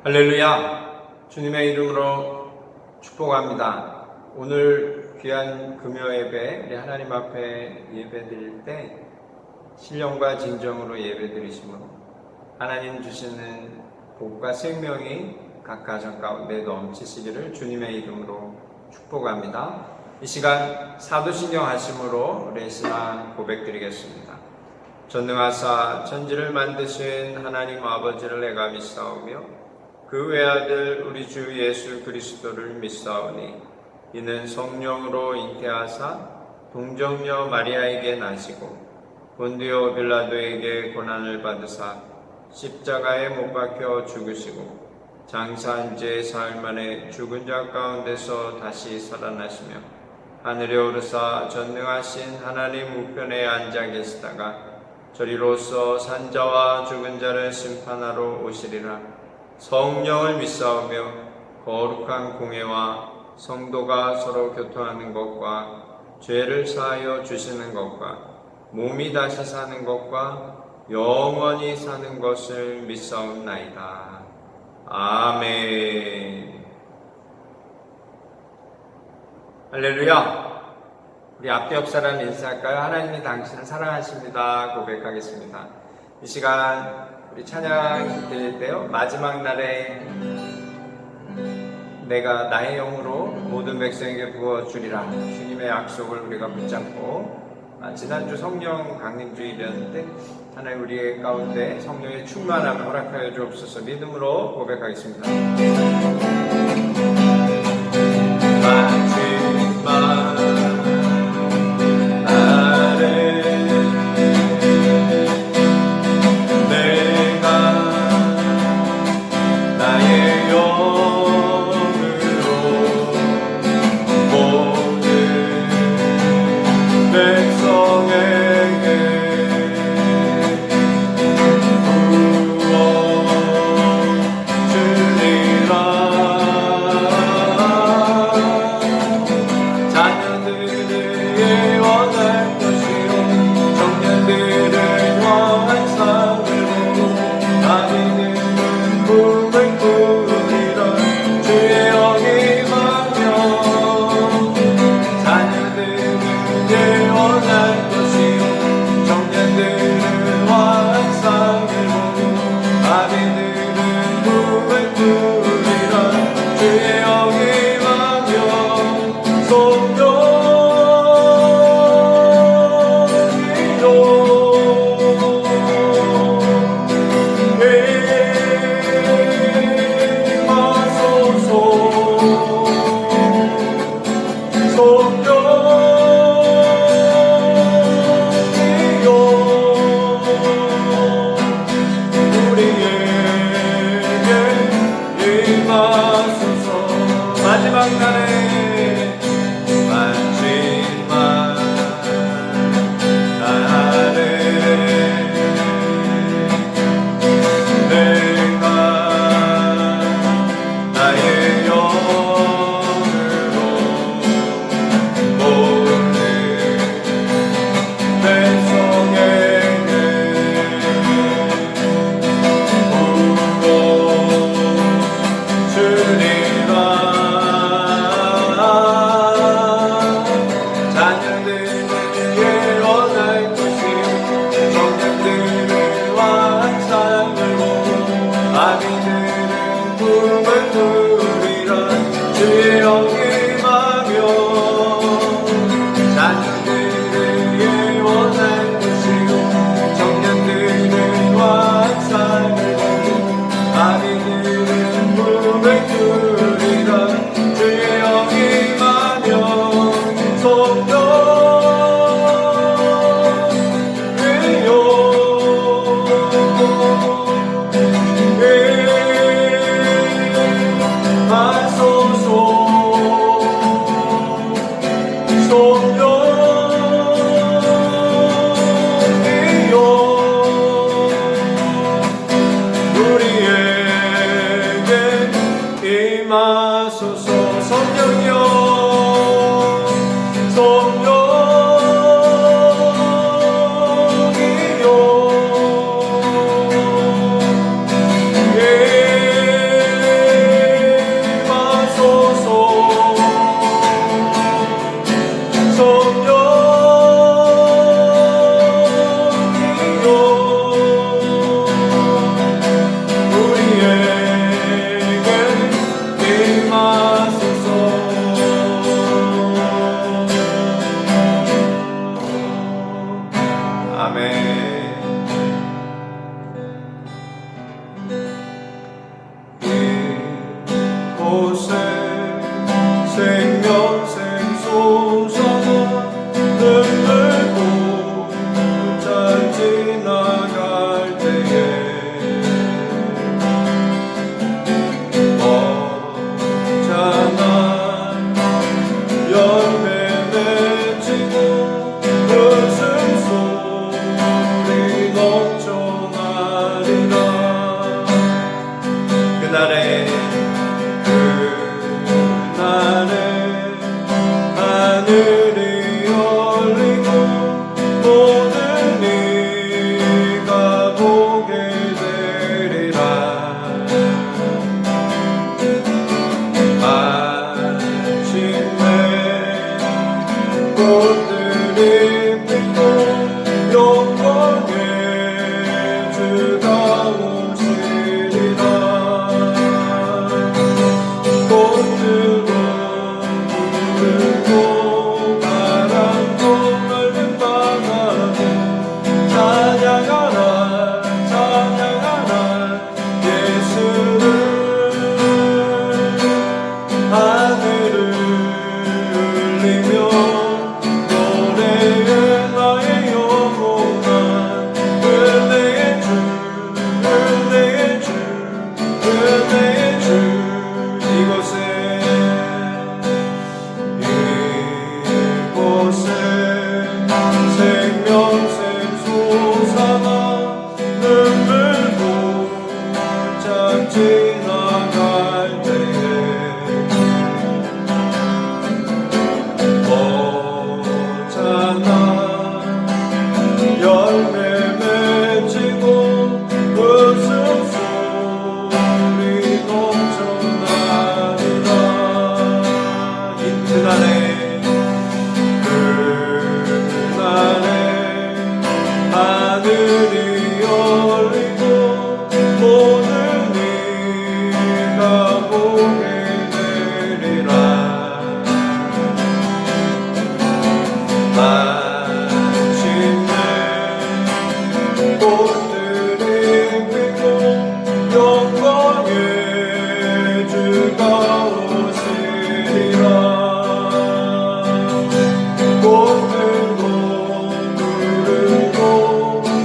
할렐루야! 주님의 이름으로 축복합니다. 오늘 귀한 금요 예배, 우리 하나님 앞에 예배 드릴 때 신령과 진정으로 예배 드리시므로 하나님 주시는 복과 생명이 각 가정 가운데 넘치시기를 주님의 이름으로 축복합니다. 이 시간 사도신경 하심으로 우리 신앙 고백 드리겠습니다. 전능하사 천지를 만드신 하나님 아버지를 내가 믿사오며 그 외아들 우리 주 예수 그리스도를 믿사오니 이는 성령으로 잉태하사 동정녀 마리아에게 나시고 본디오 빌라도에게 고난을 받으사 십자가에 못 박혀 죽으시고 장사한 지 사흘 만에 죽은 자 가운데서 다시 살아나시며 하늘에 오르사 전능하신 하나님 우편에 앉아 계시다가 저리로서 산자와 죽은 자를 심판하러 오시리라. 성령을 믿사오며 거룩한 공회와 성도가 서로 교통하는 것과 죄를 사하여 주시는 것과 몸이 다시 사는 것과 영원히 사는 것을 믿사옵나이다. 아멘. 할렐루야. 우리 앞에 옆 사람 인사할까요? 하나님이 당신을 사랑하십니다. 고백하겠습니다. 이 시간 우리 찬양 드릴 때요, 마지막 날에 내가 나의 영으로 모든 백성에게 부어주리라 주님의 약속을 우리가 붙잡고, 지난주 성령 강림주일이었는데 하나님 우리 가운데 성령의 충만함을 허락하여 주옵소서. 믿음으로 고백하겠습니다. 마지막 이곳에 생명샘 솟아나 눈물고 잘 지나갈 때에 언짢아 열매 맺히고 웃음소리 넘쳐나리라. 그날에 하늘이 열리고 모든 이가 보게 되리라. 마침내 꽃들이 피고 영광의 주가 오시리라. 꽃들로 부르고 바람도 넓은 바다도 찬양하라 찬양하라 예수를. 하늘을 울리며 노래해 나의 영혼아 은혜의 주 은혜의 주 은혜의 주. 이곳에 생명샘 솟아나 눈물고 참 지나갈 때에 언짢아 열매 맺히고 웃음소리 넘쳐나리라. 그날에 하늘이 열리고 모든 이가 보게 되리라. 마침내 꽃들이 피고 영광의 주가 오시리라. 꽃들도 부르고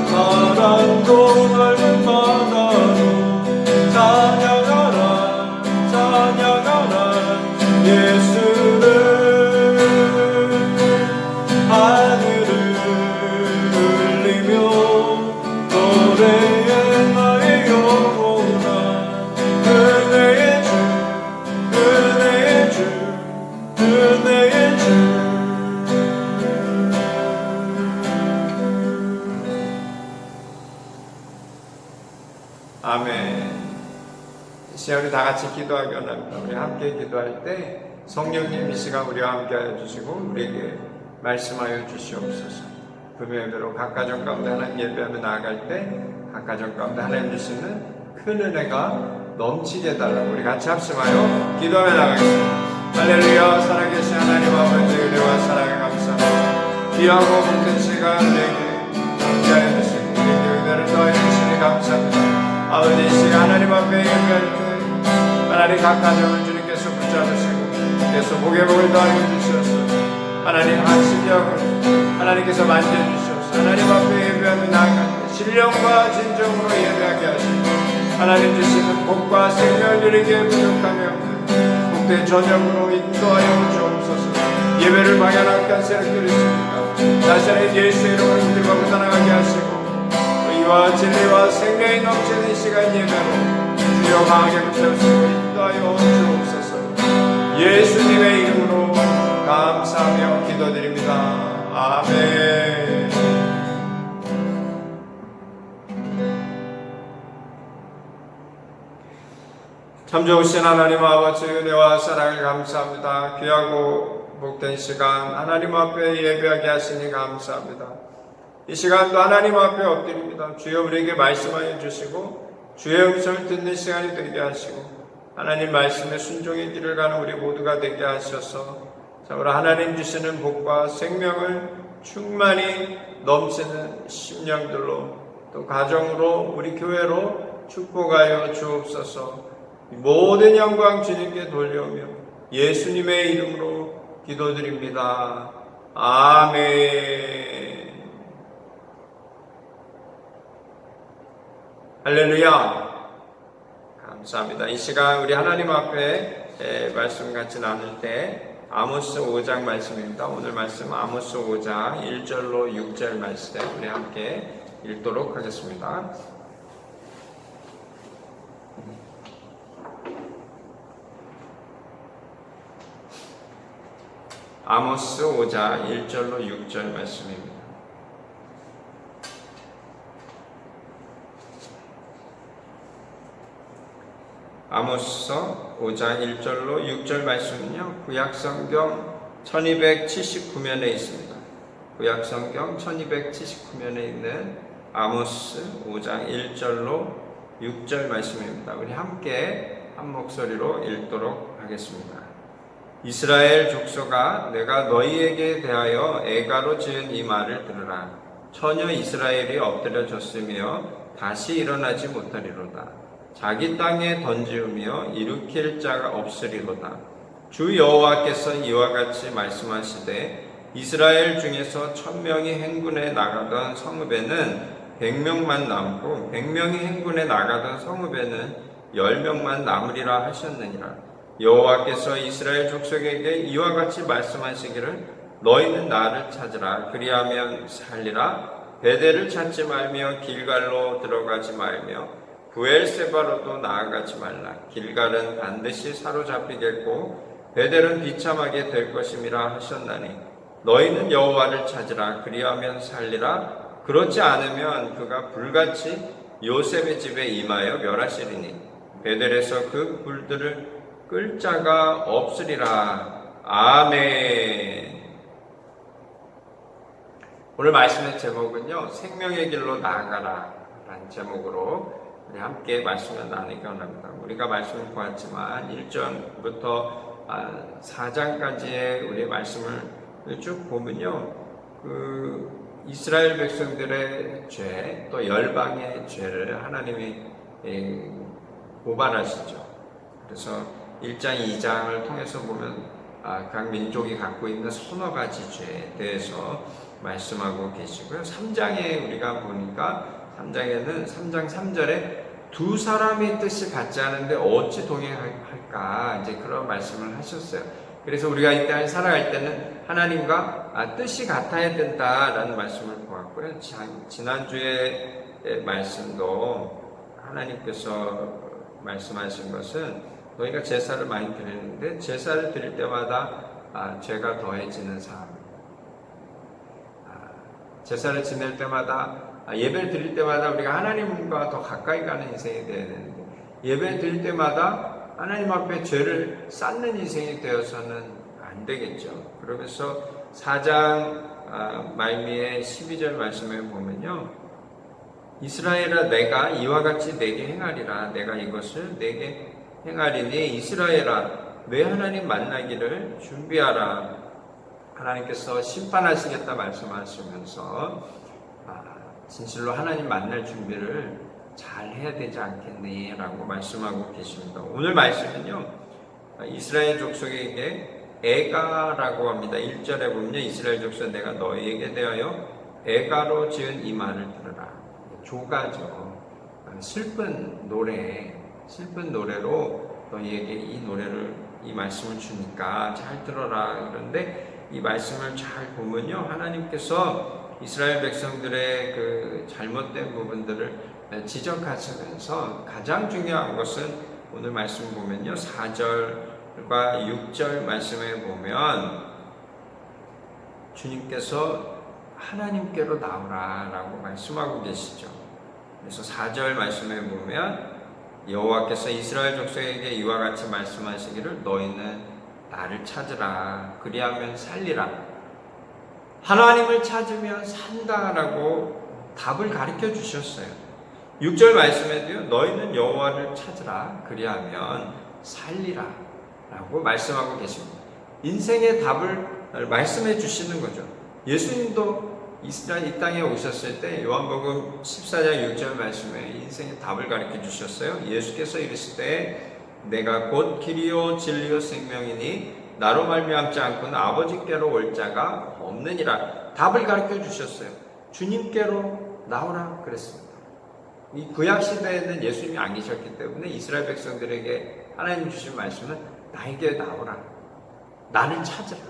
바람도 넓은 바다로 찬양하라 찬양하라 예수를. 하늘을 울리며 노래해 나의 영혼아 은혜의 주 은혜의 주 은혜의 주. 아멘. 이 시간 우리 다 같이 기도하기 원합니다. 우리 함께 기도할 때 성령님 이 시간 우리와 함께하여 주시고 우리에게 말씀하여 주시옵소서. 금요 예배로 각 가정 가운데 하나님 예배하며 나아갈 때 각 가정 가운데 하나님 주시는 큰 은혜가 넘치게 해달라고 우리 같이 합심하여 기도하며 나가겠습니다. 할렐루야. 살아계신 하나님 아버지 은혜와 사랑에 감사합니다. 귀하고 복된 시간 우리에게 함께하여 주시고 우리에게 은혜를 더해 주시니 감사합니다. 아버지 이 시간 하나님 앞에 예배할 때 하나님 각 가정을 주님께서 붙잡으시고 주께서 복의 복을 더하여 주시옵소서. 하나님 한 심령을 하나님께서 만져주시옵소서. 하나님 앞에 예배하며 나아갈 때 신령과 진정으로 예배하게 하시고 하나님 주시는 복과 생명을 누리게 부족함이 없는 복된 저녁으로 인도하여 주옵소서. 예배를 방향하게 한 새롭게 드렸습니다. 다시 한번 예수의 이름으로 우리가 나아가게 하시고 의와 진리와 생명이 넘치는 시간 예배로 주여 강하게 붙잡으시고 인도하여 주옵소서. 예수님의 이름으로 감사하며 기도드립니다. 아멘. 참 좋으신 하나님 아버지 은혜와 사랑을 감사합니다. 귀하고 복된 시간 하나님 앞에 예배하게 하시니 감사합니다. 이 시간도 하나님 앞에 엎드립니다. 주여 우리에게 말씀하여 주시고 주의 음성을 듣는 시간이 되게 하시고 하나님 말씀에 순종의 길을 가는 우리 모두가 되게 하셔서 우리 하나님 주시는 복과 생명을 충만히 넘치는 심령들로 또 가정으로 우리 교회로 축복하여 주옵소서. 모든 영광 주님께 돌려오며 예수님의 이름으로 기도드립니다. 아멘. 할렐루야. 감사합니다. 이 시간 우리 하나님 앞에 말씀 같이 나눌 때 아모스 5장 말씀입니다. 오늘 말씀 아모스 5장 1절로 6절 말씀 우리 함께 읽도록 하겠습니다. 아모스 5장 1절로 6절 말씀입니다. 아모스서 5장 1절로 6절 말씀은요, 구약성경 1279면에 있습니다. 구약성경 1279면에 있는 아모스 5장 1절로 6절 말씀입니다. 우리 함께 한 목소리로 읽도록 하겠습니다. 이스라엘 족속아, 내가 너희에게 대하여 애가로 지은 이 말을 들으라. 처녀 이스라엘이 엎드려졌으며 다시 일어나지 못하리로다. 자기 땅에 던지우며 일으킬 자가 없으리로다. 주 여호와께서 이와 같이 말씀하시되 이스라엘 중에서 1000명이 행군에 나가던 성읍에는 100명만 남고 100명이 행군에 나가던 성읍에는 10명만 남으리라 하셨느니라. 여호와께서 이스라엘 족속에게 이와 같이 말씀하시기를 너희는 나를 찾으라. 그리하면 살리라. 베델을 찾지 말며 길갈로 들어가지 말며 부엘세바로도 나아가지 말라. 길갈은 반드시 사로잡히겠고 베델은 비참하게 될 것임이라 하셨나니 너희는 여호와를 찾으라. 그리하면 살리라. 그렇지 않으면 그가 불같이 요셉의 집에 임하여 멸하시리니 베델에서 그 굴들을 끌 자가 없으리라. 아멘. 오늘 말씀의 제목은요, 생명의 길로 나아가라 라는 제목으로 우리 함께 말씀을 나누기 원합니다. 우리가 말씀을 보았지만 1절부터 4장까지의 우리 말씀을 쭉 보면요, 그 이스라엘 백성들의 죄, 또 열방의 죄를 하나님이 고발하시죠. 그래서 1장, 2장을 통해서 보면 각 민족이 갖고 있는 서너 가지 죄에 대해서 말씀하고 계시고요. 3장에 우리가 보니까 3장에는 3장 3절에 두 사람의 뜻이 같지 않은데 어찌 동행할까 이제 그런 말씀을 하셨어요. 그래서 우리가 이 땅을 살아갈 때는 하나님과 뜻이 같아야 된다라는 말씀을 보았고요. 지난주에 말씀도 하나님께서 말씀하신 것은 너희가 제사를 많이 드리는데 제사를 드릴 때마다 죄가 더해지는 삶, 제사를 지낼 때마다 예배를 드릴 때마다 우리가 하나님과 더 가까이 가는 인생이 되어야 되는데 예배를 드릴 때마다 하나님 앞에 죄를 쌓는 인생이 되어서는 안 되겠죠. 그러면서 4장 말미에 12절 말씀에 보면요, 이스라엘아 내가 이와 같이 내게 행하리라. 내가 이것을 내게 행하리니 이스라엘아 내 하나님 만나기를 준비하라. 하나님께서 심판하시겠다 말씀하시면서 진실로 하나님 만날 준비를 잘 해야 되지 않겠니? 라고 말씀하고 계십니다. 오늘 말씀은요, 이스라엘 족속에게 애가라고 합니다. 1절에 보면 이스라엘 족속 내가 너희에게 대하여 애가로 지은 이 말을 들으라. 조가죠. 슬픈 노래로 너희에게 이 말씀을 주니까 잘 들어라. 그런데 이 말씀을 잘 보면요, 하나님께서 이스라엘 백성들의 그 잘못된 부분들을 지적하시면서 가장 중요한 것은 오늘 말씀 보면요, 4절과 6절 말씀에 보면 주님께서 하나님께로 나오라 라고 말씀하고 계시죠. 그래서 4절 말씀에 보면 여호와께서 이스라엘 족속에게 이와 같이 말씀하시기를 너희는 나를 찾으라. 그리하면 살리라. 하나님을 찾으면 산다라고 답을 가르쳐 주셨어요. 6절 말씀에도요, 너희는 여호와를 찾으라. 그리하면 살리라 라고 말씀하고 계십니다. 인생의 답을 말씀해 주시는 거죠. 예수님도 이 땅에 오셨을 때 요한복음 14장 6절 말씀에 인생의 답을 가르쳐 주셨어요. 예수께서 이르시되 내가 곧 길이요 진리요 생명이니 나로 말미암지 않고는 아버지께로 올 자가 없느니라. 답을 가르쳐 주셨어요. 주님께로 나오라 그랬습니다. 이 구약 시대에는 예수님이 안 계셨기 때문에 이스라엘 백성들에게 하나님 주신 말씀은 나에게 나오라, 나를 찾으라,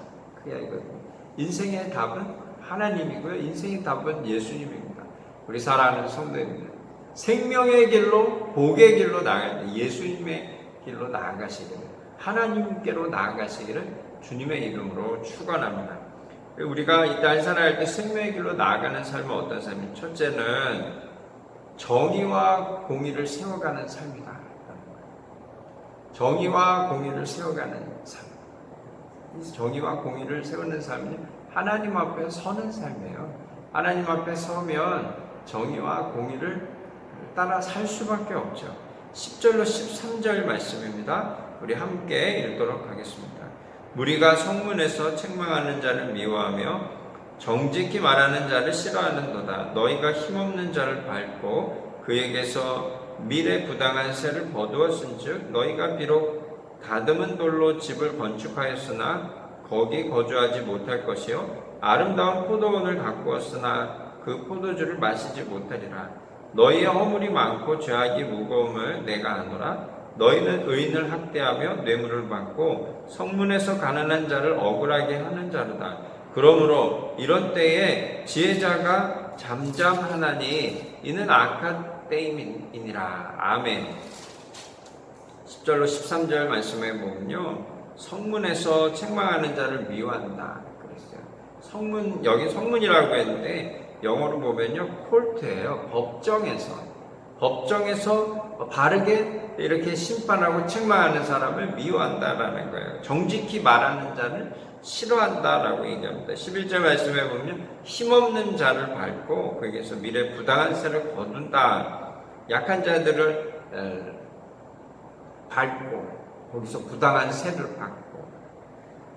그야 이거든요. 인생의 답은 하나님이고요, 인생의 답은 예수님입니다. 우리 사랑하는 성도입니다. 생명의 길로, 복의 길로 나아갈 때 예수님의 길로 나아가시기를, 하나님께로 나아가시기를 주님의 이름으로 축원합니다. 우리가 이 땅을 살아갈 때 생명의 길로 나아가는 삶은 어떤 삶이냐? 첫째는 정의와 공의를 세워가는 삶이다. 정의와 공의를 세워가는 삶. 정의와 공의를 세우는 삶은 하나님 앞에 서는 삶이에요. 하나님 앞에 서면 정의와 공의를 따라 살 수밖에 없죠. 10절로 13절 말씀입니다. 우리 함께 읽도록 하겠습니다. 무리가 성문에서 책망하는 자를 미워하며 정직히 말하는 자를 싫어하는도다. 너희가 힘없는 자를 밟고 그에게서 미래 부당한 세를 거두었은즉 너희가 비록 다듬은 돌로 집을 건축하였으나 거기 거주하지 못할 것이요 아름다운 포도원을 가꾸었으나 그 포도주를 마시지 못하리라. 너희의 허물이 많고 죄악이 무거움을 내가 아노라. 너희는 의인을 학대하며 뇌물을 받고 성문에서 가난한 자를 억울하게 하는 자로다. 그러므로 이런 때에 지혜자가 잠잠하나니 이는 악한 때임이니라. 아멘. 10절로 13절 말씀에 보면요, 성문에서 책망하는 자를 미워한다 그랬어요. 성문, 여기 성문이라고 했는데 영어로 보면요 콜트예요. 법정에서 바르게 이렇게 심판하고 책망하는 사람을 미워한다라는 거예요. 정직히 말하는 자를 싫어한다라고 얘기합니다. 11절 말씀에 보면 힘없는 자를 밟고 거기에서 미래 부당한 세를 거둔다. 약한 자들을 밟고 거기서 부당한 세를 받고,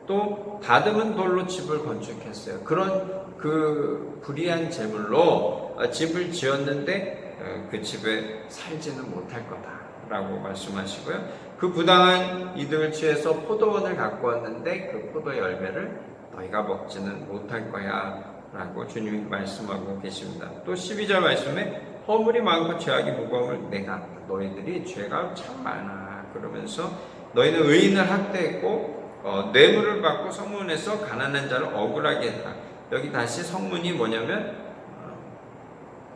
또 다듬은 돌로 집을 건축했어요. 그런 그 불의한 재물로 집을 지었는데 그 집에 살지는 못할 거다라고 말씀하시고요. 그 부당한 이득을 취해서 포도원을 갖고 왔는데 그 포도 열매를 너희가 먹지는 못할 거야 라고 주님이 말씀하고 계십니다. 또 12절 말씀에 허물이 많고 죄악이 무거움을 내가, 너희들이 죄가 참 많아 그러면서 너희는 의인을 학대했고 뇌물을 받고 성문에서 가난한 자를 억울하게 했다. 여기 다시 성문이 뭐냐면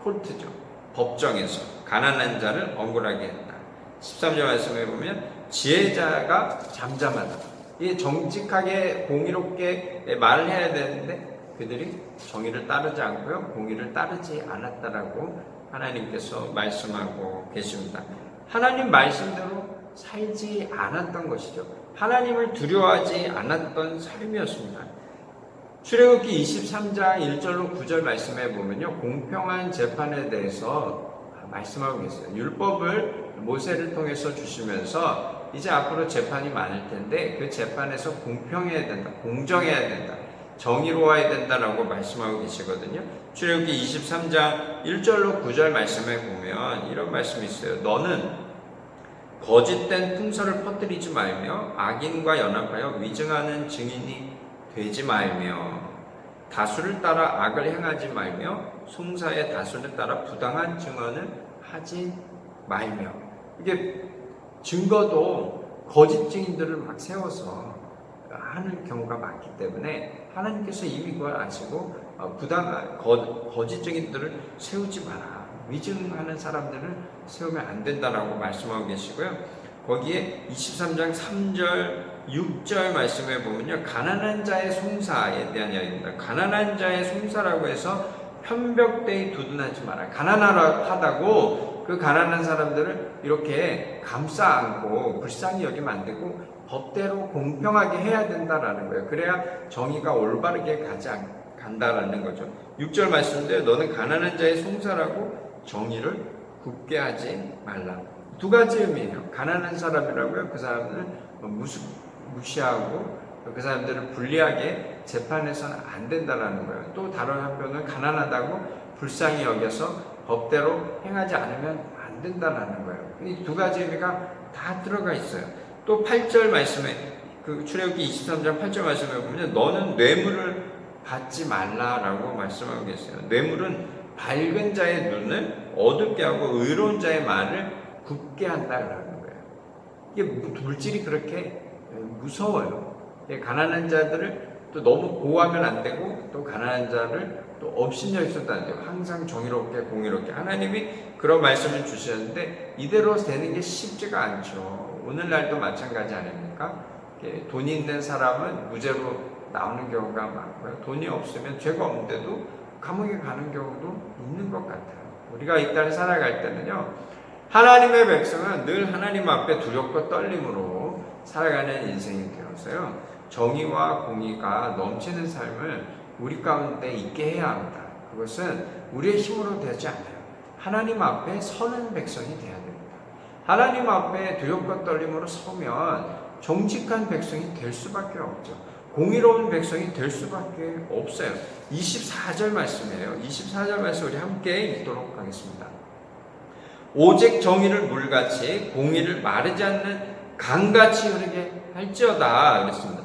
콜트죠. 법정에서 가난한 자를 억울하게 했다. 13절 말씀에 보면 지혜자가 잠잠하다. 이 정직하게 공의롭게 말을 해야 되는데 그들이 정의를 따르지 않고요, 공의를 따르지 않았다라고 하나님께서 말씀하고 계십니다. 하나님 말씀대로 살지 않았던 것이죠. 하나님을 두려워하지 않았던 삶이었습니다. 출애굽기 23장 1절로 9절 말씀에 보면요, 공평한 재판에 대해서 말씀하고 계세요. 율법을 모세를 통해서 주시면서 이제 앞으로 재판이 많을 텐데 그 재판에서 공평해야 된다, 공정해야 된다, 정의로워야 된다라고 말씀하고 계시거든요. 출애굽기 23장 1절로 9절 말씀에 보면 이런 말씀이 있어요. 너는 거짓된 풍설을 퍼뜨리지 말며 악인과 연합하여 위증하는 증인이 되지 말며 다수를 따라 악을 행하지 말며 송사의 다수를 따라 부당한 증언을 하지 말며. 이게 증거도 거짓 증인들을 막 세워서 하는 경우가 많기 때문에 하나님께서 이미 그걸 아시고 거짓 증인들을 세우지 마라, 위증하는 사람들을 세우면 안 된다라고 말씀하고 계시고요. 거기에 23장 3절 6절 말씀에 보면요, 가난한 자의 송사에 대한 이야기입니다. 가난한 자의 송사라고 해서 편벽되이 두둔하지 마라. 가난하다고 그 가난한 사람들을 이렇게 감싸 안고 불쌍히 여기면 안 되고 법대로 공평하게 해야 된다라는 거예요. 그래야 정의가 올바르게 간다라는 거죠. 6절 말씀인데 너는 가난한 자의 송사라고 정의를 굽게 하지 말라. 두 가지 의미예요. 가난한 사람이라고요, 그 사람들을 무시하고 그 사람들을 불리하게 재판해서는 안 된다라는 거예요. 또 다른 한편은 가난하다고 불쌍히 여겨서 법대로 행하지 않으면 안 안 된다라는 거예요. 이 두 가지 의미가 다 들어가 있어요. 또 8절 말씀에 그 출애굽기 23장 8절 말씀에 보면 너는 뇌물을 받지 말라라고 말씀하고 계세요. 뇌물은 밝은 자의 눈을 어둡게 하고 의로운 자의 말을 굽게 한다라는 거예요. 이게 물질이 그렇게 무서워요. 가난한 자들을 또 너무 보호하면 안 되고 또 가난한 자를 또 업신여기서도 안 돼요. 항상 정의롭게 공의롭게 하나님이 그런 말씀을 주셨는데 이대로 되는 게 쉽지가 않죠. 오늘날도 마찬가지 아닙니까? 돈이 있는 사람은 무죄로 나오는 경우가 많고요. 돈이 없으면 죄가 없는데도 감옥에 가는 경우도 있는 것 같아요. 우리가 이 땅을 살아갈 때는요, 하나님의 백성은 늘 하나님 앞에 두렵고 떨림으로 살아가는 인생이 되어서요, 정의와 공의가 넘치는 삶을 우리 가운데 있게 해야 합니다. 그것은 우리의 힘으로 되지 않아요. 하나님 앞에 서는 백성이 되어야 됩니다. 하나님 앞에 두렵고 떨림으로 서면 정직한 백성이 될 수밖에 없죠. 공의로운 백성이 될 수밖에 없어요. 24절 말씀이에요. 24절 말씀 우리 함께 읽도록 하겠습니다. 오직 정의를 물같이 공의를 마르지 않는 강같이 흐르게 할지어다 그랬습니다.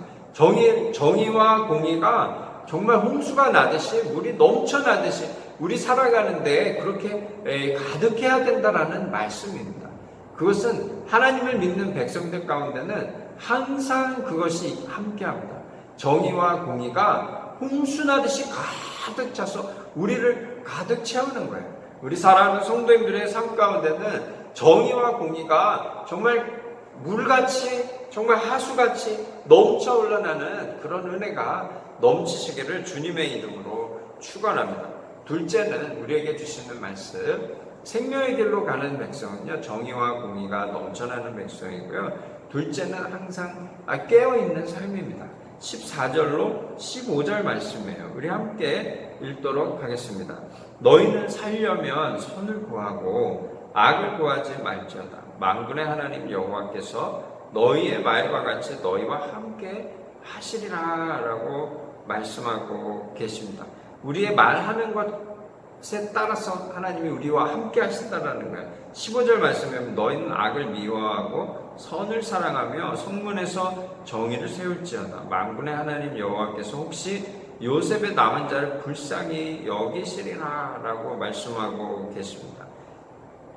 정의와 공의가 정말 홍수가 나듯이 물이 넘쳐나듯이 우리 살아가는데 그렇게 가득해야 된다라는 말씀입니다. 그것은 하나님을 믿는 백성들 가운데는 항상 그것이 함께합니다. 정의와 공의가 홍수나듯이 가득 차서 우리를 가득 채우는 거예요. 우리 사랑하는 성도님들의 삶 가운데는 정의와 공의가 정말 물같이 정말 하수같이 넘쳐 흘러나는 그런 은혜가 넘치시기를 주님의 이름으로 축원합니다. 둘째는 우리에게 주시는 말씀, 생명의 길로 가는 백성은요, 정의와 공의가 넘쳐나는 백성이고요. 둘째는 항상 깨어있는 삶입니다. 14절로 15절 말씀이에요. 우리 함께 읽도록 하겠습니다. 너희는 살려면 선을 구하고 악을 구하지 말지어다. 만군의 하나님 여호와께서 너희의 말과 같이 너희와 함께 하시리라 라고 말씀하고 계십니다. 우리의 말하는 것에 따라서 하나님이 우리와 함께 하신다라는 거예요. 15절 말씀에 보면 너희는 악을 미워하고 선을 사랑하며 성문에서 정의를 세울지어다. 만군의 하나님 여호와께서 혹시 요셉의 남은 자를 불쌍히 여기시리라 라고 말씀하고 계십니다.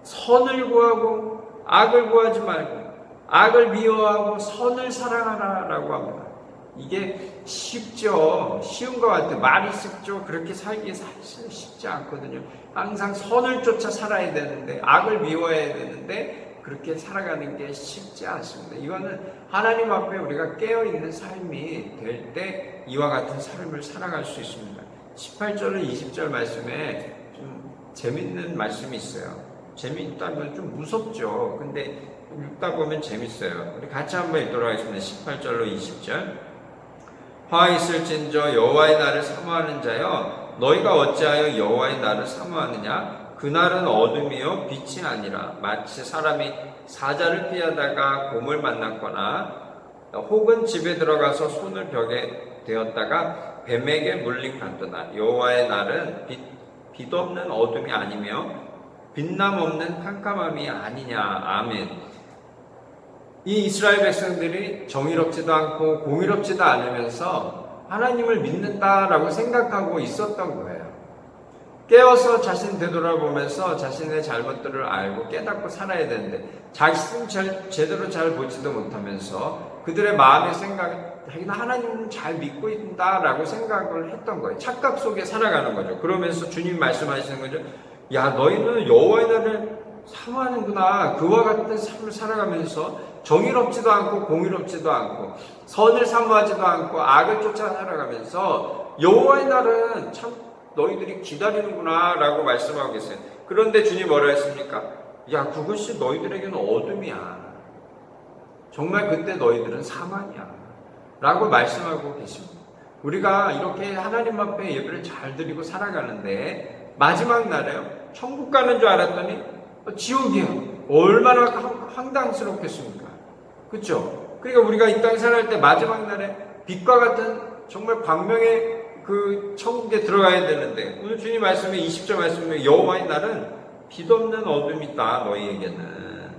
선을 구하고 악을 구하지 말고 악을 미워하고 선을 사랑하라 라고 합니다. 이게 쉽죠. 쉬운 것 같아요. 말이 쉽죠. 그렇게 살기 사실 쉽지 않거든요. 항상 선을 쫓아 살아야 되는데 악을 미워해야 되는데 그렇게 살아가는 게 쉽지 않습니다. 이거는 하나님 앞에 우리가 깨어있는 삶이 될 때 이와 같은 삶을 살아갈 수 있습니다. 18절로 20절 말씀에 좀 재밌는 말씀이 있어요. 재미있다면 좀 무섭죠. 근데 읽다 보면 재밌어요. 우리 같이 한번 읽도록 하겠습니다. 18절로 20절. 화 있을진저 여호와의 날을 사모하는 자여, 너희가 어찌하여 여호와의 날을 사모하느냐? 그날은 어둠이요 빛이 아니라 마치 사람이 사자를 피하다가 곰을 만났거나 혹은 집에 들어가서 손을 벽에 대었다가 뱀에게 물린 같도다. 여호와의 날은 빛 없는 어둠이 아니며 빛남 없는 캄캄함이 아니냐. 아멘. 이 이스라엘 백성들이 정의롭지도 않고 공의롭지도 않으면서 하나님을 믿는다라고 생각하고 있었던 거예요. 깨어서 자신 되돌아보면서 자신의 잘못들을 알고 깨닫고 살아야 되는데 자신은 제대로 잘 보지도 못하면서 그들의 마음의 생각이 하나님은 잘 믿고 있다라고 생각을 했던 거예요. 착각 속에 살아가는 거죠. 그러면서 주님 말씀하시는 거죠. 야, 너희는 여호와의 날을 사모하는구나. 그와 같은 삶을 살아가면서 정의롭지도 않고 공의롭지도 않고 선을 사모하지도 않고 악을 쫓아 살아가면서 여호와의 날은 참 너희들이 기다리는구나 라고 말씀하고 계세요. 그런데 주님 뭐라 했습니까? 야, 그것이 너희들에게는 어둠이야. 정말 그때 너희들은 사망이야 라고 말씀하고 계십니다. 우리가 이렇게 하나님 앞에 예배를 잘 드리고 살아가는데 마지막 날에요, 천국 가는 줄 알았더니 지옥이야. 얼마나 황당스럽겠습니까? 그렇죠? 그러니까 우리가 이 땅에 살아갈 때 마지막 날에 빛과 같은 정말 광명의 그 천국에 들어가야 되는데 오늘 주님 말씀에 20절 말씀에 여호와의 날은 빛 없는 어둠이다 너희에게는.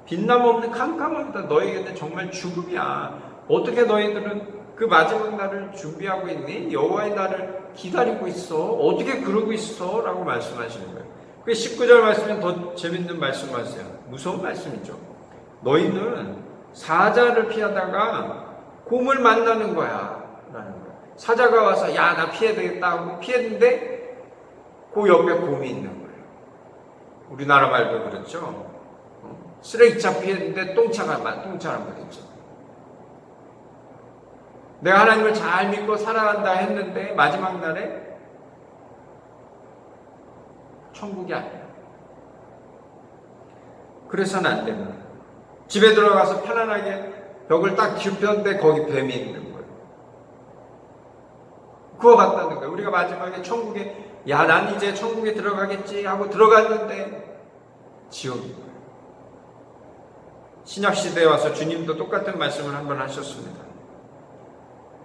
빛남 없는 캄캄함이다 너희에게는. 정말 죽음이야. 어떻게 너희들은 그 마지막 날을 준비하고 있니? 여호와의 날을 기다리고 있어. 어떻게 그러고 있어? 라고 말씀하시는 거예요. 그 19절 말씀은 더 재밌는 말씀하세요. 무서운 말씀이죠. 너희는 사자를 피하다가 곰을 만나는 거야 라는 거예요. 사자가 와서 야 나 피해야 되겠다 하고 피했는데 그 옆에 곰이 있는 거예요. 우리나라 말도 그렇죠. 쓰레기차 피했는데 똥차란 말이죠. 내가 하나님을 잘 믿고 살아간다 했는데 마지막 날에 천국이 아니야. 그래서는 안 되는 거예요. 집에 들어가서 편안하게 벽을 딱 굽혔는데 거기 뱀이 있는 거예요. 그거 같다는 거예요. 우리가 마지막에 천국에 야, 난 이제 천국에 들어가겠지 하고 들어갔는데 지옥인 거예요. 신약시대에 와서 주님도 똑같은 말씀을 한번 하셨습니다.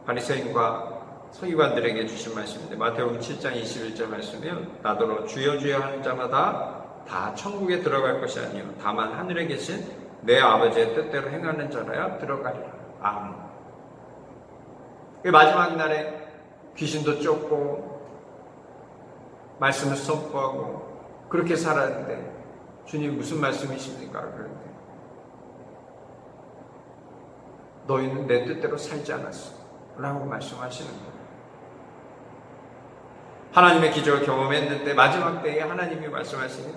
바리새인과 서기관들에게 주신 말씀인데 마태복음 7장 21절 말씀이요. 나더러 주여 주여 하는 자마다 다 천국에 들어갈 것이 아니요 다만 하늘에 계신 내 아버지의 뜻대로 행하는 자라야 들어가리라. 아멘. 마지막 날에 귀신도 쫓고 말씀을 선포하고 그렇게 살았는데 주님 무슨 말씀이십니까? 그런데 너희는 내 뜻대로 살지 않았어 라고 말씀하시는 거예요. 하나님의 기적을 경험했는데 마지막 때에 하나님이 말씀하시는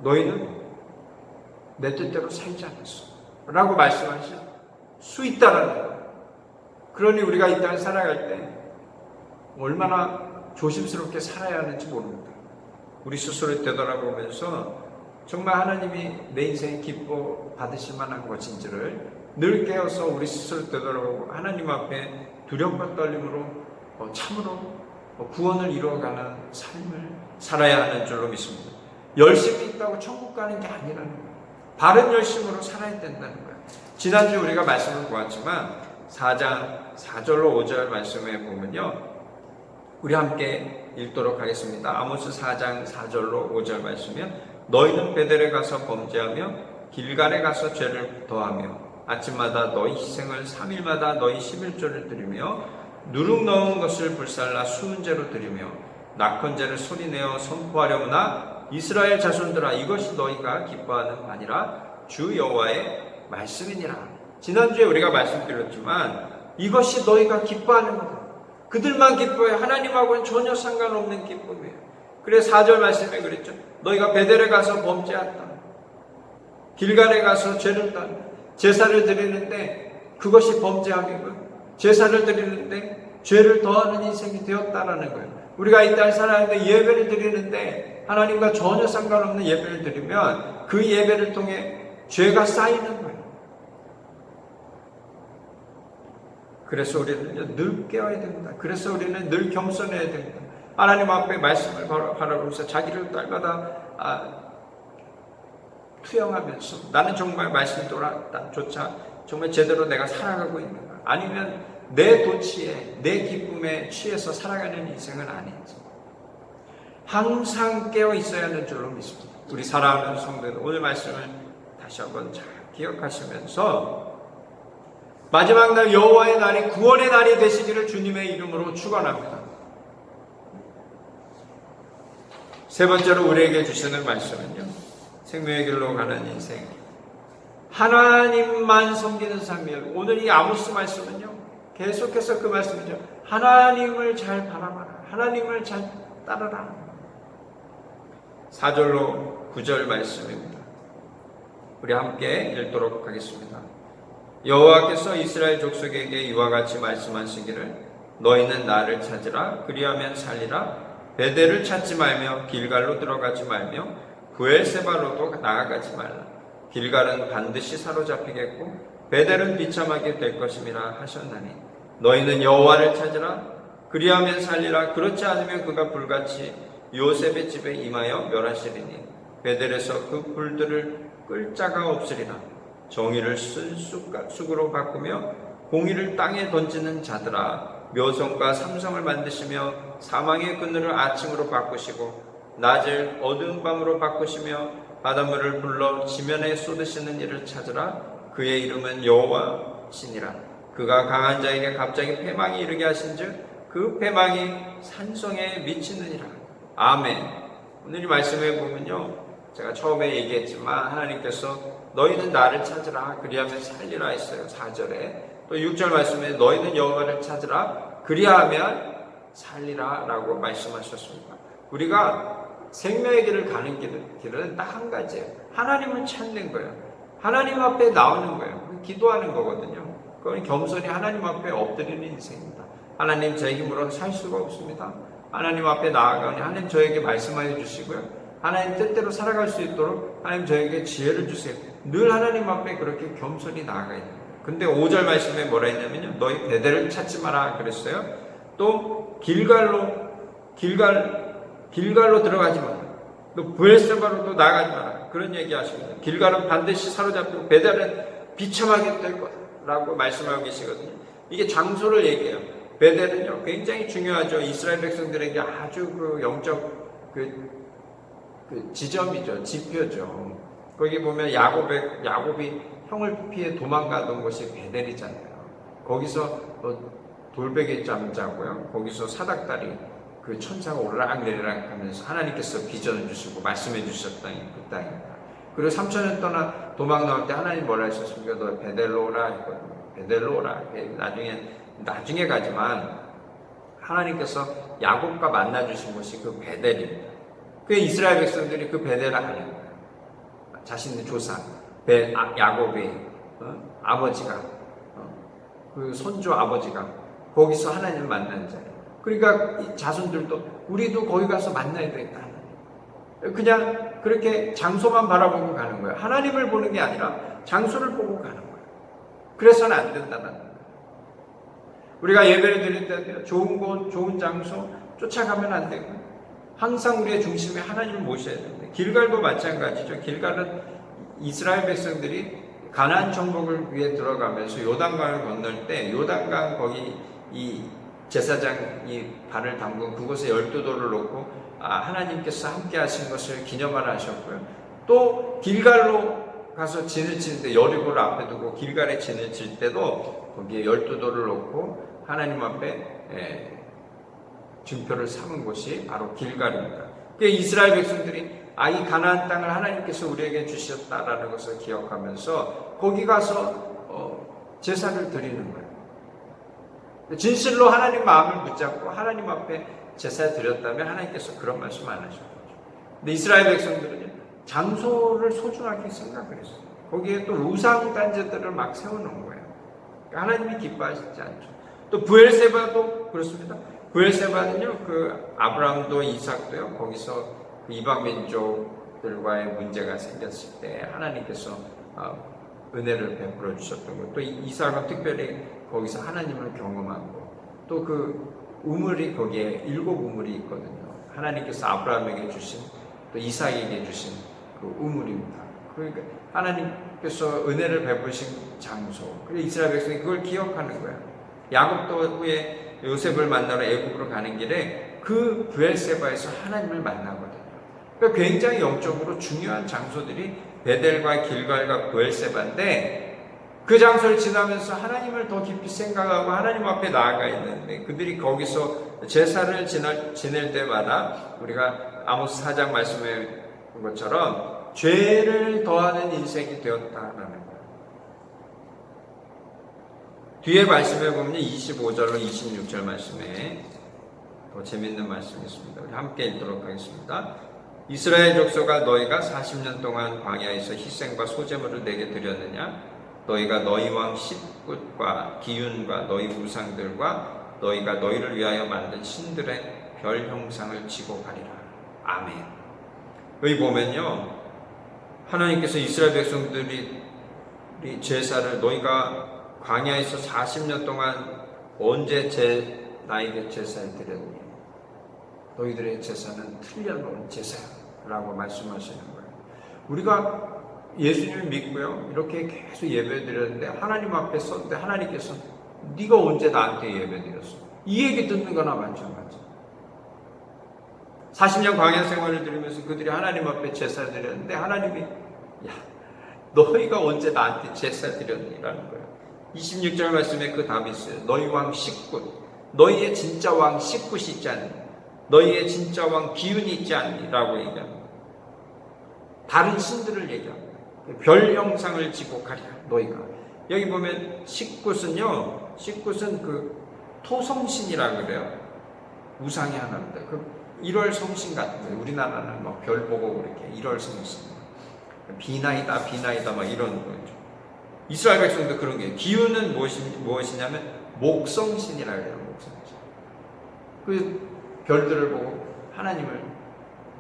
너희는 내 뜻대로 살지 않았어 라고 말씀하실 수 있다라는 거예요. 그러니 우리가 이 땅을 살아갈 때 얼마나 조심스럽게 살아야 하는지 모릅니다. 우리 스스로 되돌아보면서 정말 하나님이 내 인생에 기뻐 받으실 만한 것인지를 늘 깨어서 우리 스스로 되돌아보고 하나님 앞에 두려움과 떨림으로 참으로 구원을 이루어가는 삶을 살아야 하는 줄로 믿습니다. 열심히 있다고 천국 가는 게 아니라는 거예요. 바른 열심으로 살아야 된다는 거예요. 지난주에 우리가 말씀을 보았지만 4장 4절로 5절 말씀에 보면요. 우리 함께 읽도록 하겠습니다. 아모스 4장 4절로 5절 말씀이요. 너희는 베델에 가서 범죄하며 길갈에 가서 죄를 더하며 아침마다 너희 희생을 3일마다 너희 11조를 드리며 누룩 넣은 것을 불살라 수은제로 드리며 낙헌제를 소리내어 선포하려무나 이스라엘 자손들아 이것이 너희가 기뻐하는 바니라 주 여호와의 말씀이니라. 지난주에 우리가 말씀드렸지만 이것이 너희가 기뻐하는 거다. 그들만 기뻐해요. 하나님하고는 전혀 상관없는 기쁨이에요. 그래서 4절 말씀에 그랬죠. 너희가 베델에 가서 범죄했다. 길갈에 가서 죄를 다 제사를 드리는데 그것이 범죄함이고요. 제사를 드리는데 죄를 더하는 인생이 되었다라는 거예요. 우리가 이 땅을 살아가는데 예배를 드리는데 하나님과 전혀 상관없는 예배를 드리면 그 예배를 통해 죄가 쌓이는 거예요. 그래서 우리는 늘 깨어야 됩니다. 그래서 우리는 늘 겸손해야 됩니다. 하나님 앞에 말씀을 바라보면서 자기를 날마다 투영하면서 나는 정말 말씀조차 정말 제대로 내가 살아가고 있는가, 아니면 내 도취에 내 기쁨에 취해서 살아가는 인생은 아닌지 항상 깨어 있어야 하는 줄로 믿습니다. 우리 사랑하는 성도들 오늘 말씀을 다시 한번 잘 기억하시면서 마지막 날 여호와의 날이 구원의 날이 되시기를 주님의 이름으로 축원합니다. 세 번째로 우리에게 주시는 말씀은요, 생명의 길로 가는 인생, 하나님만 섬기는 삶이에요. 오늘 이 아모스 말씀은요, 계속해서 그 말씀이죠. 하나님을 잘 바라봐라. 하나님을 잘 따르라. 4절로 9절 말씀입니다. 우리 함께 읽도록 하겠습니다. 여호와께서 이스라엘 족속에게 이와 같이 말씀하시기를 너희는 나를 찾으라. 그리하면 살리라. 베델을 찾지 말며 길갈로 들어가지 말며 브엘세바로도 나아가지 말라. 길갈은 반드시 사로잡히겠고 베델은 비참하게 될 것임이라 하셨나니 너희는 여호와를 찾으라. 그리하면 살리라. 그렇지 않으면 그가 불같이 요셉의 집에 임하여 멸하시리니 베델에서 그 불들을 끌 자가 없으리라. 정의를 쓴 쑥으로 바꾸며 공의를 땅에 던지는 자들아, 묘성과 삼성을 만드시며 사망의 그늘을 아침으로 바꾸시고 낮을 어두운 밤으로 바꾸시며 바닷물을 불러 지면에 쏟으시는 이를 찾으라. 그의 이름은 여호와시니라. 그가 강한 자에게 갑자기 패망이 이르게 하신즉 그 패망이 산성에 미치느니라. 아멘. 오늘 이 말씀에 보면요, 제가 처음에 얘기했지만 하나님께서 너희는 나를 찾으라 그리하면 살리라 했어요. 4절에. 또 6절 말씀에 너희는 여호와를 찾으라 그리하면 살리라 라고 말씀하셨습니다. 우리가 생명의 길을 가는 길은 딱 한 가지예요. 하나님을 찾는 거예요. 하나님 앞에 나오는 거예요. 기도하는 거거든요. 그건 겸손히 하나님 앞에 엎드리는 인생입니다. 하나님, 제 힘으로 살 수가 없습니다. 하나님 앞에 나아가니 하나님 저에게 말씀하여 주시고요. 하나님 뜻대로 살아갈 수 있도록 하나님 저에게 지혜를 주세요. 늘 하나님 앞에 그렇게 겸손히 나아가야 돼요. 근데 5절 말씀에 뭐라 했냐면요, 너희 베델을 찾지 마라 그랬어요. 또 길갈로 들어가지 마라. 또 브엘세바로도 나가지 마라. 그런 얘기 하십니다. 길갈은 반드시 사로잡히고 베델은 비참하게 될 거라고 말씀하고 계시거든요. 이게 장소를 얘기해요. 베델은요 굉장히 중요하죠. 이스라엘 백성들에게 아주 그 영적 지점이죠. 지표죠. 거기 보면 야곱이 형을 피해 도망가던 곳이 베델이잖아요. 거기서 돌베개 잠자고요. 거기서 사닥다리 그 천사가 오르락내리락 하면서 하나님께서 비전을 주시고 말씀해 주셨던 그 땅입니다. 그리고 3,000년 동안 도망 나올 때 하나님 뭐라 하셨습니까? 너 베델로 오라 했거든요. 베델로 오라. 나중에 가지만 하나님께서 야곱과 만나 주신 곳이 그 베델입니다. 그 이스라엘 백성들이 그 베델을 아는 거예요. 자신의 조상 야곱의 아버지가 그 손주 아버지가 거기서 하나님을 만난 자예요. 그러니까 자손들도 우리도 거기 가서 만나야 되겠다. 그냥 그렇게 장소만 바라보고 가는 거예요. 하나님을 보는 게 아니라 장소를 보고 가는 거예요. 그래서는 안 된다는 거예요. 우리가 예배를 드릴 때 좋은 곳, 좋은 장소 쫓아가면 안 되고 항상 우리의 중심에 하나님을 모셔야 되는데 길갈도 마찬가지죠. 길갈은 이스라엘 백성들이 가나안 정복을 위해 들어가면서 요단강을 건널 때 요단강 거기 이 제사장이 발을 담근 그곳에 12돌을 놓고 하나님께서 함께 하신 것을 기념하라 하셨고요. 또 길갈로 가서 진을 치는데 여리고를 앞에 두고 길갈에 진을 칠 때도 거기에 12돌을 놓고 하나님 앞에 증표를 삼은 곳이 바로 길갈입니다. 그 이스라엘 백성들이 이 가나안 땅을 하나님께서 우리에게 주셨다라는 것을 기억하면서 거기 가서 제사를 드리는 거예요. 진실로 하나님 마음을 붙잡고 하나님 앞에 제사 드렸다면 하나님께서 그런 말씀 안 하셨죠. 근데 이스라엘 백성들은 장소를 소중하게 생각을 했어요. 거기에 또 우상 단제들을 막 세워놓은 거예요. 하나님이 기뻐하시지 않죠. 또 브엘세바도 그렇습니다. 브엘세바는요, 그 아브라함도 이삭도요, 거기서 그 이방 민족들과의 문제가 생겼을 때 하나님께서 은혜를 베풀어 주셨던 것. 또 이삭은 특별히 거기서 하나님을 경험하고 또 그 우물이 거기에 7 우물이 있거든요. 하나님께서 아브라함에게 주신 또 이삭에게 주신 그 우물입니다. 그러니까 하나님께서 은혜를 베푸신 장소. 그래서 이스라엘 백성이 그걸 기억하는 거예요. 야곱도 후에 요셉을 만나러 애굽으로 가는 길에 그 브엘세바에서 하나님을 만나거든요. 그러니까 굉장히 영적으로 중요한 장소들이 베델과 길갈과 브엘세바인데 그 장소를 지나면서 하나님을 더 깊이 생각하고 하나님 앞에 나아가 있는데 그들이 거기서 제사를 지낼 때마다 우리가 아모스 4장 말씀해 본 것처럼 죄를 더하는 인생이 되었다라는 거예요. 뒤에 말씀해 보면 25절로 26절 말씀에 더 재밌는 말씀이 있습니다. 우리 함께 읽도록 하겠습니다. 이스라엘 족속아 너희가 40년 동안 광야에서 희생과 소제물을 내게 드렸느냐? 너희가 너희 왕 싯굿과 기윤과 너희 우상들과 너희가 너희를 위하여 만든 신들의 별 형상을 지고 가리라. 아멘. 여기 보면요, 하나님께서 이스라엘 백성들이 제사를 너희가 광야에서 40년 동안 언제 나에게 제사를 드렸니? 너희들의 제사는 틀려놓은 제사라고 말씀하시는 거예요. 우리가 예수님을 믿고요, 이렇게 계속 예배 드렸는데 하나님 앞에 섰는데 하나님께서 네가 언제 나한테 예배 드렸어? 이 얘기 듣는 거나 마찬가지. 40년 광야 생활을 들으면서 그들이 하나님 앞에 제사 드렸는데 하나님이 야 너희가 언제 나한테 제사 드렸니라는 거예요. 26절 말씀에 그 답이 있어요. 너희 왕 식굿, 너희의 진짜 왕 식굿이 있지 않니? 너희의 진짜 왕 기운이 있지 않니? 라고 얘기합니다. 다른 신들을 얘기합니다. 별 형상을 지고 가리라 너희가. 여기 보면 식굿은요, 식굿은 그 토성신이라고 그래요. 우상의 하나입니다. 그 1월 성신 같은 거예요. 우리나라는 뭐 별 보고 그렇게 1월 성신, 비나이다 막 이런 거죠. 이스라엘 백성도 그런 게 기운은 무엇이냐면 목성신이라고 해요. 목성신. 그 별들을 보고 하나님을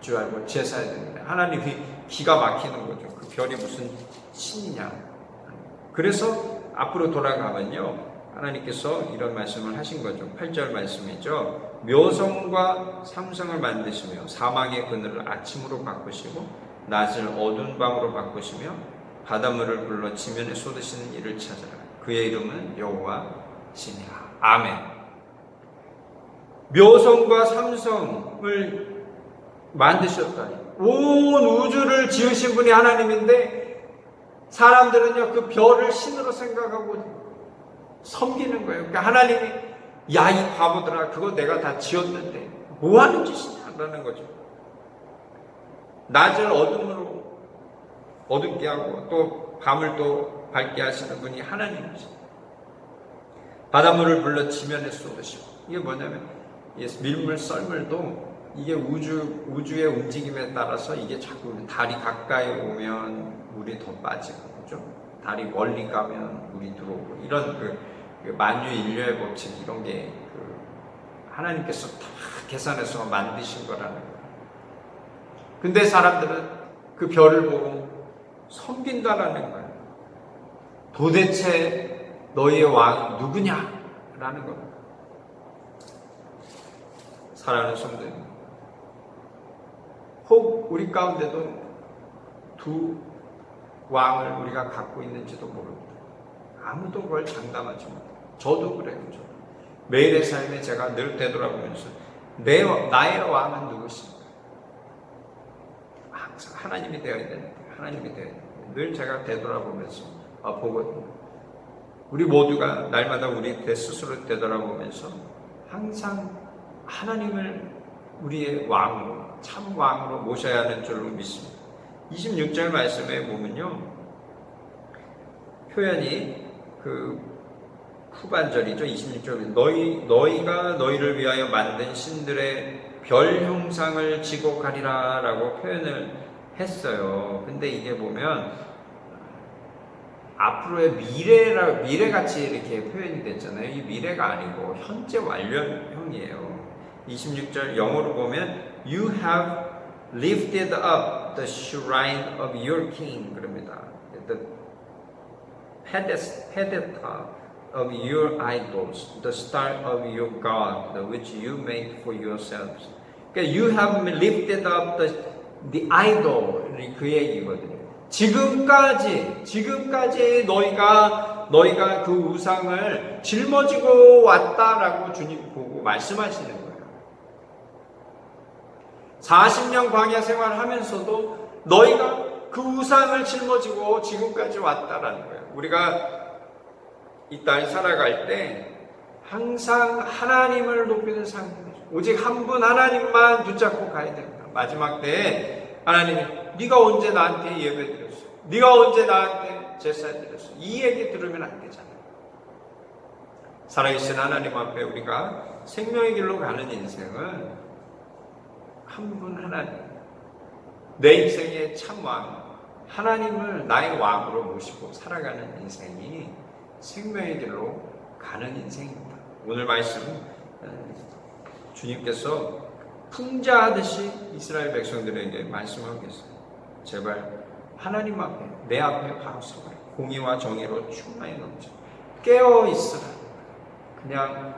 줄 알고 제사해야 되는데 하나님이 기가 막히는 거죠. 그 별이 무슨 신이냐. 그래서 앞으로 돌아가면요, 하나님께서 이런 말씀을 하신 거죠. 8절 말씀이죠. 묘성과 삼성을 만드시며 사막의 그늘을 아침으로 바꾸시고 낮을 어두운 밤으로 바꾸시며 바닷물을 불러 지면에 쏟으시는 이를 찾아라. 그의 이름은 여호와시니라. 아멘. 묘성과 삼성을 만드셨다니. 온 우주를 지으신 분이 하나님인데 사람들은요 그 별을 신으로 생각하고 섬기는 거예요. 그러니까 하나님이 야 이 바보들아 그거 내가 다 지었는데 뭐 하는 짓이냐라는 거죠. 낮을 어둠으로 어둡게 하고 또 밤을 또 밝게 하시는 분이 하나님이죠. 바닷물을 불러 지면에 쏟으시고 이게 뭐냐면 밀물 썰물도 이게 우주의 움직임에 따라서 이게 자꾸 달이 가까이 오면 물이 더 빠지고 그죠? 달이 멀리 가면 물이 들어오고 이런 그 만유인류의 법칙 이런 게 하나님께서 다 계산해서 만드신 거라는 거예요. 근데 사람들은 그 별을 보고 섬긴다라는 거예요. 도대체 너희의 왕 누구냐라는 겁니다. 사랑하는 성도님, 혹 우리 가운데도 두 왕을 우리가 갖고 있는지도 모릅니다. 아무도 그걸 장담하지 못해요. 저도 그래요. 저도. 매일의 삶에 제가 늘 되돌아보면서 나의 왕은 누구신가? 항상 하나님이 되어야 되는데 하나님이 되어야 되는데 늘 제가 되돌아보면서 보거든요. 우리 모두가 날마다 우리 스스로 되돌아보면서 항상 하나님을 우리의 왕으로 참 왕으로 모셔야 하는 줄로 믿습니다. 26절 말씀에 보면요 표현이 그 후반절이죠. 26절에 너희가 너희를 위하여 만든 신들의 별 형상을 지고 가리라 라고 표현을 했어요. 근데 이게 보면 앞으로의 미래같이 이렇게 표현이 됐잖아요. 이 미래가 아니고 현재 완료형이에요. 26절 영어로 보면 You have lifted up the shrine of your king 그럽니다. The pedestal of your idols, the star of your God, which you made for yourselves. 그러니까 you have lifted up the idol 그 얘기거든요. 지금까지 너희가 그 우상을 짊어지고 왔다라고 주님 보고 말씀하시는 거예요. 40년 광야 생활을 하면서도 너희가 그 우상을 짊어지고 지금까지 왔다라는 거예요. 우리가 이 땅을 살아갈 때 항상 하나님을 높이는 삶이죠. 오직 한 분 하나님만 붙잡고 가야 됩니다. 마지막 때에 하나님이 네가 언제 나한테 예배드렸어? 네가 언제 나한테 제사드렸어? 이 얘기 들으면 안 되잖아요. 살아계신 하나님 앞에 우리가 생명의 길로 가는 인생은 한 분 하나님, 내 인생의 참왕 하나님을 나의 왕으로 모시고 살아가는 인생이 생명의 길로 가는 인생입니다. 오늘 말씀 주님께서 풍자하듯이 이스라엘 백성들에게 말씀하고 계세요. 제발 하나님 앞에 내 앞에 바로 서라. 공의와 정의로 충만히 넘쳐 깨어 있으라. 그냥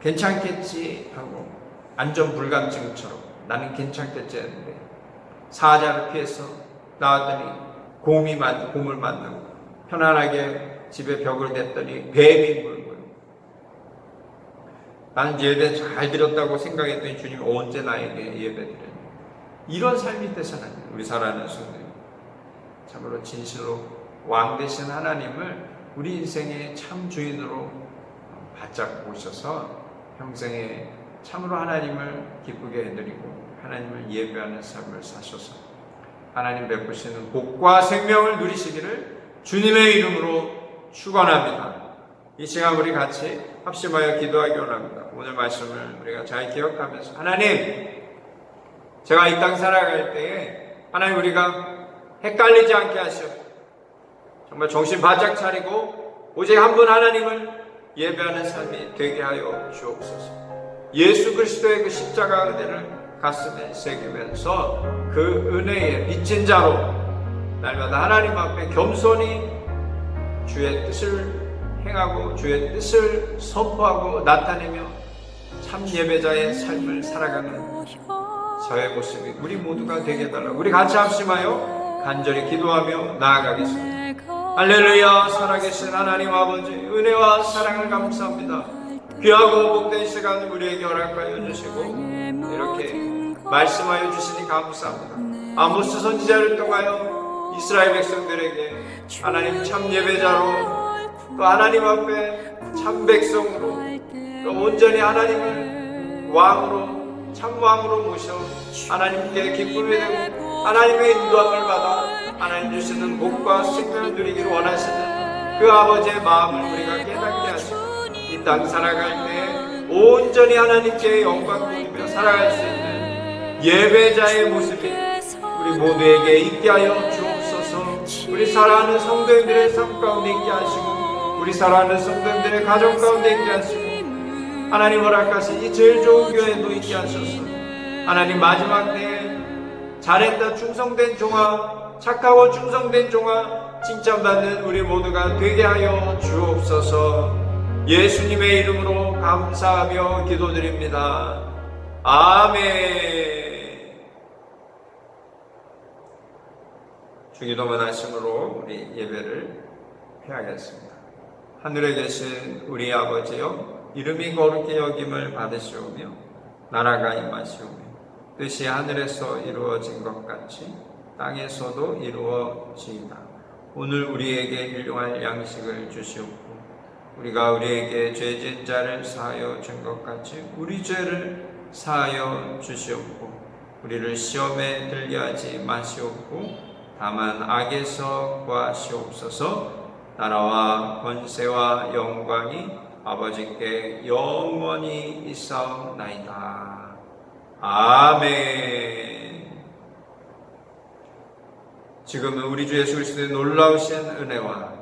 괜찮겠지 하고 안전불감증처럼 나는 괜찮겠지 했는데 사자를 피해서 나왔더니 곰을 만나고 편안하게 집에 벽을 댔더니 뱀이 물고요. 나는 예배 잘 드렸다고 생각했더니 주님이 언제 나에게 예배 드렸냐. 이런 삶이 되서는 안 돼요. 우리 사랑하는 성도님, 참으로 진실로 왕 되신 하나님을 우리 인생의 참 주인으로 바짝 모셔서 평생에 참으로 하나님을 기쁘게 해드리고 하나님을 예배하는 삶을 사셔서 하나님 베푸시는 복과 생명을 누리시기를 주님의 이름으로 축원합니다. 이 시간 우리 같이 합심하여 기도하기 원합니다. 오늘 말씀을 우리가 잘 기억하면서 하나님, 제가 이 땅 살아갈 때에 하나님 우리가 헷갈리지 않게 하시옵소서. 정말 정신 바짝 차리고 오직 한 분 하나님을 예배하는 삶이 되게 하여 주옵소서. 예수 그리스도의 그 십자가 은혜를 가슴에 새기면서 그 은혜에 빚진 자로 날마다 하나님 앞에 겸손히 주의 뜻을 행하고 주의 뜻을 선포하고 나타내며 참 예배자의 삶을 살아가는 저의 모습이 우리 모두가 되게 해달라고 우리 같이 합심하여 간절히 기도하며 나아가겠습니다. 할렐루야. 살아계신 하나님 아버지, 은혜와 사랑을 감사합니다. 귀하고 복된 시간 우리에게 허락하여 주시고 이렇게 말씀하여 주시니 감사합니다. 아모스 선지자를 통하여 이스라엘 백성들에게 하나님 참 예배자로 또 하나님 앞에 참 백성으로 또 온전히 하나님을 왕으로 참 왕으로 모셔 하나님께 기쁨이 되고 하나님의 인도함을 받아 하나님 주시는 복과 생명을 누리기를 원하시는 그 아버지의 마음을 우리가 깨닫게 하시고 이 땅 살아갈 때 온전히 하나님께 영광 돌리며 살아갈 수 있는 예배자의 모습이 우리 모두에게 있게 하여 주옵소서. 우리 사랑하는 성도님들의 삶 가운데 있게 하시고 우리 사랑하는 성도님들의 가정 가운데 있게 하시고 하나님 허락하신 이 제일 좋은 교회도 있게 하셔서 하나님 마지막 때에 잘했다 충성된 종아, 착하고 충성된 종아 칭찬받는 우리 모두가 되게 하여 주옵소서. 예수님의 이름으로 감사하며 기도드립니다. 아멘. 주기도문 하심으로 우리 예배를 해야겠습니다. 하늘에 계신 우리 아버지여, 이름이 거룩히 여김을 받으시오며 나라가 임하시오며 뜻이 하늘에서 이루어진 것 같이 땅에서도 이루어지이다. 오늘 우리에게 일용할 양식을 주시옵고 우리가 우리에게 죄진 자를 사하여 준 것 같이 우리 죄를 사하여 주시옵고 우리를 시험에 들게 하지 마시옵고 다만 악에서 구하시옵소서. 나라와 권세와 영광이 아버지께 영원히 있사옵나이다. 아멘. 지금은 우리 주 예수 그리스도의 놀라우신 은혜와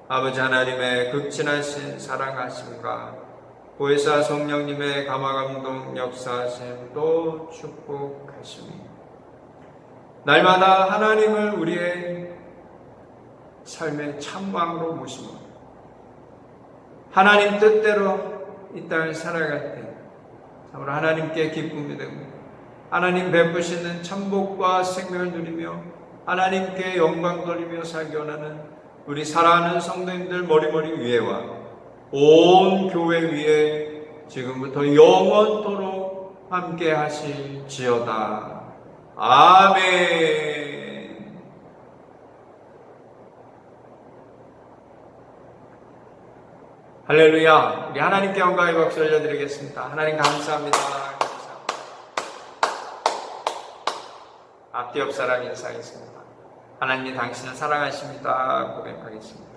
아버지 하나님의 극진하신 사랑하심과 보혜사 성령님의 감화감동 역사하심도 축복하시며 날마다 하나님을 우리의 삶의 참왕으로 모시며 하나님 뜻대로 이 땅을 살아갈 때 참으로 하나님께 기쁨이 되고 하나님 베푸시는 참복과 생명을 누리며 하나님께 영광 돌리며 살기 원하는 우리 사랑하는 성도님들 머리머리 위에와 온 교회 위에 지금부터 영원토록 함께 하실지어다. 아멘. 할렐루야. 우리 하나님께 영광의 박수 올려드리겠습니다. 하나님 감사합니다. 앞뒤 옆 사람 인사하겠습니다. 하나님 당신을 사랑하십니다. 고백하겠습니다.